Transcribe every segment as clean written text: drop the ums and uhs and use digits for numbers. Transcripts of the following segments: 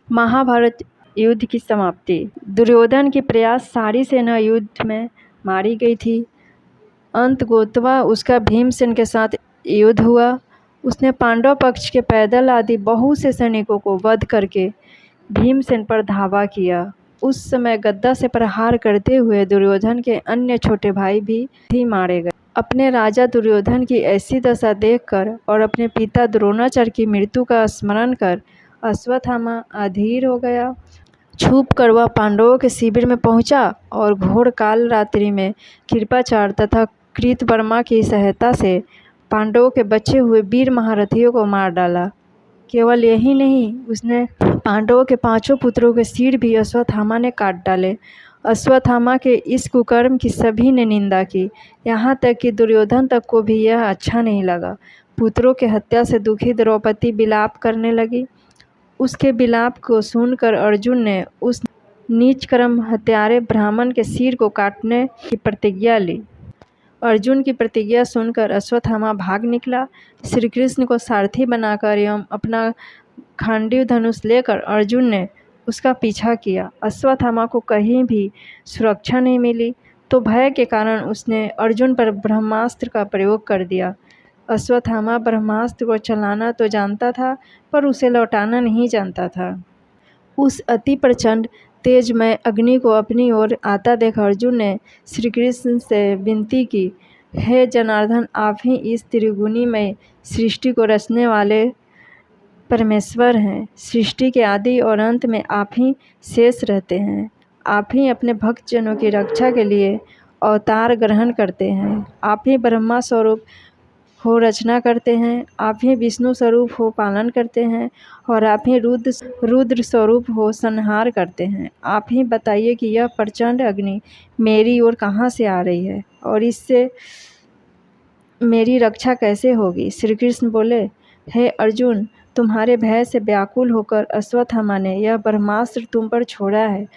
महाभारत युद्ध की समाप्ति। दुर्योधन की प्रयास सारी सेना युद्ध में मारी गई थी। अंततोगत्वा उसका भीमसेन के साथ युद्ध हुआ। उसने पांडव पक्ष के पैदल आदि बहुत से सैनिकों को वध करके भीमसेन पर धावा किया। उस समय गदा से प्रहार करते हुए दुर्योधन के अन्य छोटे भाई भी मारे गए। अपने राजा दुर्योधन की ऐसी दशा देखकर और अपने पिता द्रोणाचार्य की मृत्यु का स्मरण कर अश्वत्थामा अधीर हो गया। छुप कर वह पांडवों के शिविर में पहुंचा और घोर काल रात्रि में कृपाचार्य तथा कृतवर्मा की सहायता से पांडवों के बचे हुए वीर महारथियों को मार डाला। केवल यही नहीं, उसने पांडवों के 5 पुत्रों के सिर भी अश्वत्थामा ने काट डाले। अश्वत्थामा के इस कुकर्म की सभी ने निंदा की, यहाँ तक कि दुर्योधन तक को भी यह अच्छा नहीं लगा। पुत्रों के हत्या से दुखी द्रौपदी विलाप करने लगी। उसके विलाप को सुनकर अर्जुन ने उस नीच कर्म हत्यारे ब्राह्मण के सिर को काटने की प्रतिज्ञा ली। अर्जुन की प्रतिज्ञा सुनकर अश्वत्थामा भाग निकला। श्री कृष्ण को सारथी बनाकर एवं अपना खांडीव धनुष लेकर अर्जुन ने उसका पीछा किया। अश्वत्थामा को कहीं भी सुरक्षा नहीं मिली, तो भय के कारण उसने अर्जुन पर ब्रह्मास्त्र का प्रयोग कर दिया। अश्वत्थामा ब्रह्मास्त्र को चलाना तो जानता था, पर उसे लौटाना नहीं जानता था। उस अति प्रचंड तेजमय अग्नि को अपनी ओर आता देख अर्जुन ने श्री कृष्ण से विनती की, हे जनार्दन, आप ही इस त्रिगुणीमय सृष्टि को रचने वाले परमेश्वर हैं। सृष्टि के आदि और अंत में आप ही शेष रहते हैं। आप ही अपने भक्तजनों की रक्षा के लिए अवतार ग्रहण करते हैं। आप ही ब्रह्मा स्वरूप हो रचना करते हैं। आप ही विष्णु स्वरूप हो पालन करते हैं, और आप ही रुद्र स्वरूप हो संहार करते हैं। आप ही बताइए कि यह प्रचंड अग्नि मेरी ओर कहाँ से आ रही है और इससे मेरी रक्षा कैसे होगी। श्री कृष्ण बोले, हे अर्जुन, तुम्हारे भय से व्याकुल होकर अश्वत्थामा ने यह ब्रह्मास्त्र तुम पर छोड़ा है।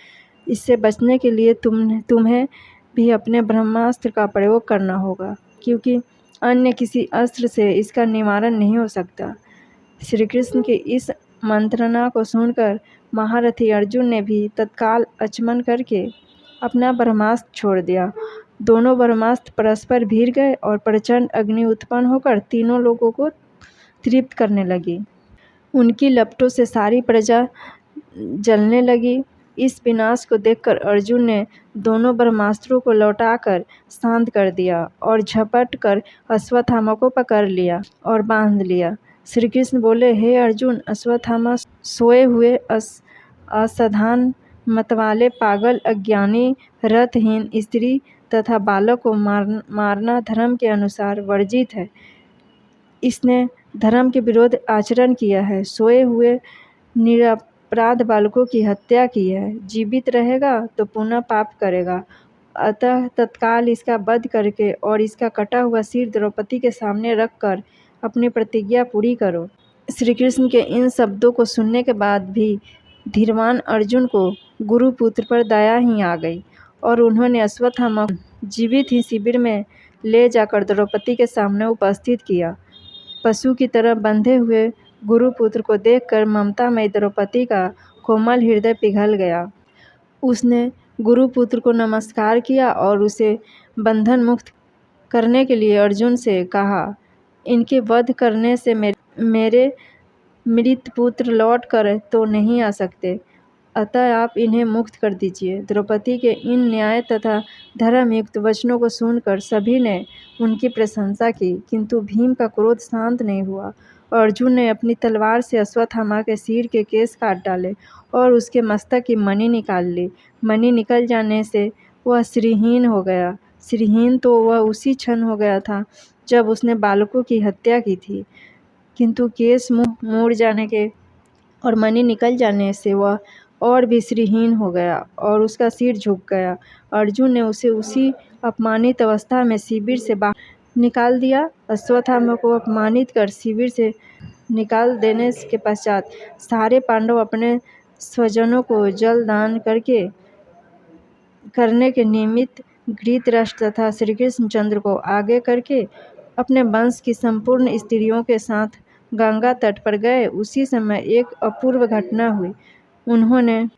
इससे बचने के लिए तुम्हें भी अपने ब्रह्मास्त्र का प्रयोग करना होगा, क्योंकि अन्य किसी अस्त्र से इसका निवारण नहीं हो सकता। श्री कृष्ण की इस मंत्रणा को सुनकर महारथी अर्जुन ने भी तत्काल अचमन करके अपना ब्रह्मास्त्र छोड़ दिया। दोनों ब्रह्मास्त्र परस्पर भिड़ गए और प्रचंड अग्नि उत्पन्न होकर तीनों लोगों को तृप्त करने लगी। उनकी लपटों से सारी प्रजा जलने लगी। इस विनाश को देखकर अर्जुन ने दोनों ब्रह्मास्त्रों को लौटाकर शांत कर दिया और झपट कर अश्वत्थामा को पकड़ लिया और बांध लिया। श्री कृष्ण बोले, हे अर्जुन, अश्वत्थामा सोए हुए असाधारण मतवाले पागल, अज्ञानी, रथहीन स्त्री तथा बालक को मारना धर्म के अनुसार वर्जित है। इसने धर्म के विरोध आचरण किया है। सोए हुए निरपराध बालकों की हत्या की है। जीवित रहेगा तो पुनः पाप करेगा। अतः तत्काल इसका वध करके और इसका कटा हुआ सिर द्रौपदी के सामने रखकर अपनी प्रतिज्ञा पूरी करो। श्री कृष्ण के इन शब्दों को सुनने के बाद भी धीरवान अर्जुन को गुरुपुत्र पर दया ही आ गई और उन्होंने अश्वत्थामा को जीवित ही शिविर में ले जाकर द्रौपदी के सामने उपस्थित किया। पशु की तरह बंधे हुए गुरुपुत्र को देखकर ममतामयी द्रौपदी का कोमल हृदय पिघल गया। उसने गुरुपुत्र को नमस्कार किया और उसे बंधन मुक्त करने के लिए अर्जुन से कहा, इनके वध करने से मेरे मृत पुत्र लौट कर तो नहीं आ सकते, अतः आप इन्हें मुक्त कर दीजिए। द्रौपदी के इन न्याय तथा धर्मयुक्त वचनों को सुनकर सभी ने उनकी प्रशंसा की, किंतु भीम का क्रोध शांत नहीं हुआ। अर्जुन ने अपनी तलवार से अश्वत्थामा के सिर के केस काट डाले और उसके मस्तक की मणि निकाल ली। मणि निकल जाने से वह श्रीहीन हो गया। श्रीहीन तो वह उसी क्षण हो गया था जब उसने बालकों की हत्या की थी, किंतु केस मुड़ जाने के और मणि निकल जाने से वह और भी श्रीहीन हो गया और उसका सिर झुक गया। अर्जुन ने उसे उसी अपमानित अवस्था में शिविर से बाहर निकाल दिया। अश्वत्थामा को अपमानित कर शिविर से निकाल देने के पश्चात सारे पांडव अपने स्वजनों को जल दान करने के निमित्त धृतराष्ट्र तथा श्री कृष्णचंद्र को आगे करके अपने वंश की संपूर्ण स्त्रियों के साथ गंगा तट पर गए। उसी समय एक अपूर्व घटना हुई। उन्होंने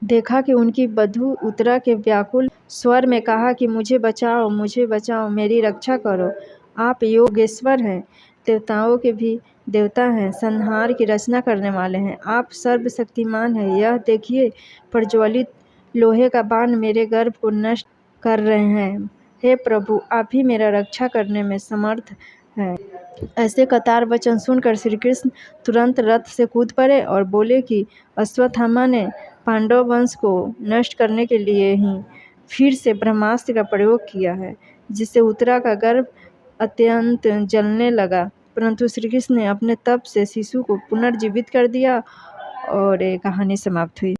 देखा कि उनकी बधू उत्तरा के व्याकुल स्वर में कहा कि मुझे बचाओ, मेरी रक्षा करो। आप योगेश्वर हैं, देवताओं के भी देवता हैं, संहार की रचना करने वाले हैं। आप सर्वशक्तिमान हैं। यह देखिए, प्रज्वलित लोहे का बाण मेरे गर्भ को नष्ट कर रहे हैं। हे प्रभु, आप ही मेरा रक्षा करने में समर्थ हैं। ऐसे कतार वचन सुनकर श्री कृष्ण तुरंत रथ से कूद पड़े और बोले कि अश्वत्थामा ने पांडव वंश को नष्ट करने के लिए ही फिर से ब्रह्मास्त्र का प्रयोग किया है, जिससे उत्तरा का गर्भ अत्यंत जलने लगा। परंतु श्री कृष्ण ने अपने तप से शिशु को पुनर्जीवित कर दिया और ये कहानी समाप्त हुई।